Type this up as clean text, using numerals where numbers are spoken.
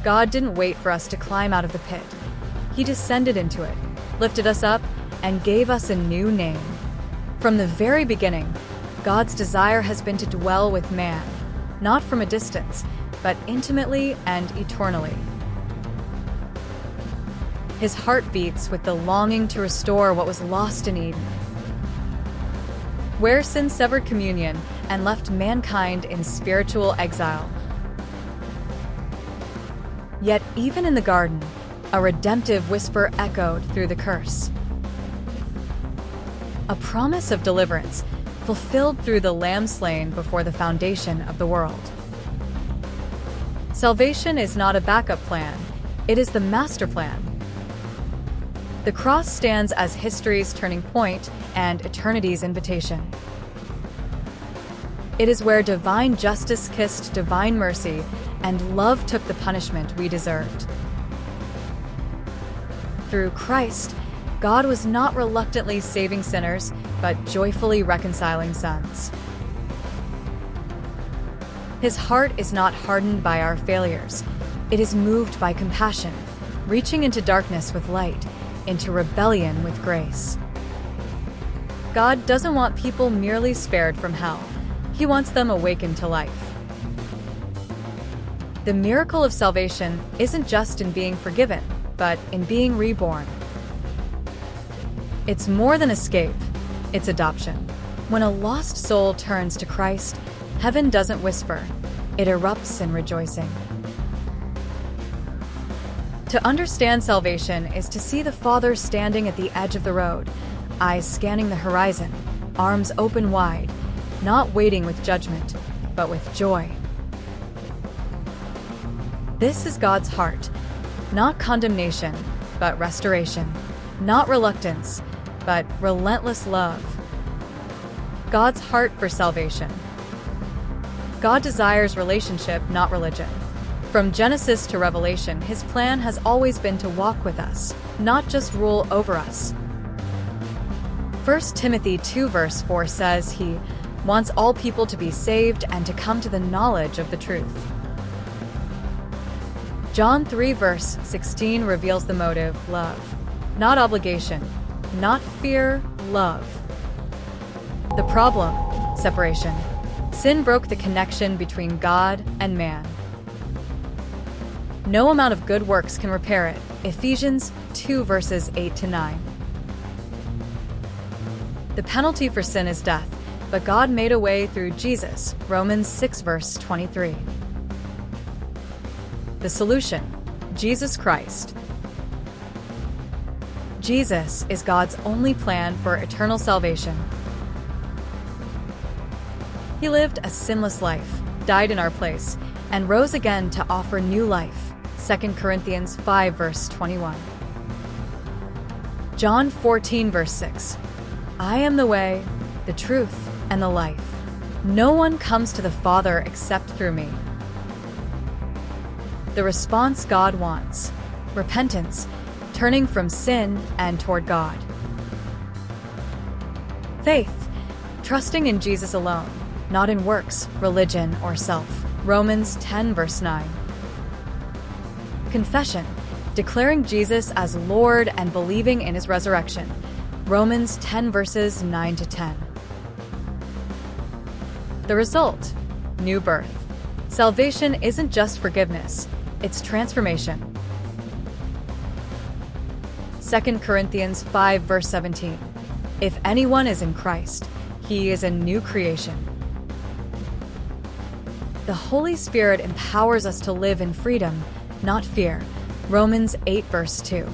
God didn't wait for us to climb out of the pit. He descended into it, lifted us up, and gave us a new name. From the very beginning, God's desire has been to dwell with man, not from a distance, but intimately and eternally. His heart beats with the longing to restore what was lost in Eden, where sin severed communion and left mankind in spiritual exile. Yet even in the garden, a redemptive whisper echoed through the curse. A promise of deliverance, fulfilled through the Lamb slain before the foundation of the world. Salvation is not a backup plan, it is the master plan. The cross stands as history's turning point and eternity's invitation. It is where divine justice kissed divine mercy and love took the punishment we deserved. Through Christ, God was not reluctantly saving sinners, but joyfully reconciling sons. His heart is not hardened by our failures. It is moved by compassion, reaching into darkness with light, into rebellion with grace. God doesn't want people merely spared from hell. He wants them awakened to life. The miracle of salvation isn't just in being forgiven, but in being reborn. It's more than escape, it's adoption. When a lost soul turns to Christ, heaven doesn't whisper, it erupts in rejoicing. To understand salvation is to see the Father standing at the edge of the road, eyes scanning the horizon, arms open wide, not waiting with judgment, but with joy. This is God's heart, not condemnation, but restoration, not reluctance, but relentless love. God's heart for salvation. God desires relationship, not religion. From Genesis to Revelation, his plan has always been to walk with us, not just rule over us. 1 Timothy 2 verse 4 says he wants all people to be saved and to come to the knowledge of the truth. John 3 verse 16 reveals the motive, love. Not obligation, not fear, love. The problem, separation. Sin broke the connection between God and man. No amount of good works can repair it. Ephesians 2 verses 8 to 9. The penalty for sin is death, but God made a way through Jesus. Romans 6 verse 23. The solution, Jesus Christ. Jesus is God's only plan for eternal salvation. He lived a sinless life, died in our place, and rose again to offer new life. 2 Corinthians 5 verse 21. John 14 verse 6. I am the way, the truth, and the life. No one comes to the Father except through me. The response God wants, repentance, turning from sin and toward God. Faith, trusting in Jesus alone, not in works, religion, or self. Romans 10 verse 9. Confession, declaring Jesus as Lord and believing in his resurrection. Romans 10 verses 9 to 10. The result, new birth. Salvation isn't just forgiveness, it's transformation. 2 Corinthians 5 verse 17. If anyone is in Christ, he is a new creation. The Holy Spirit empowers us to live in freedom, not fear. Romans 8 verse 2.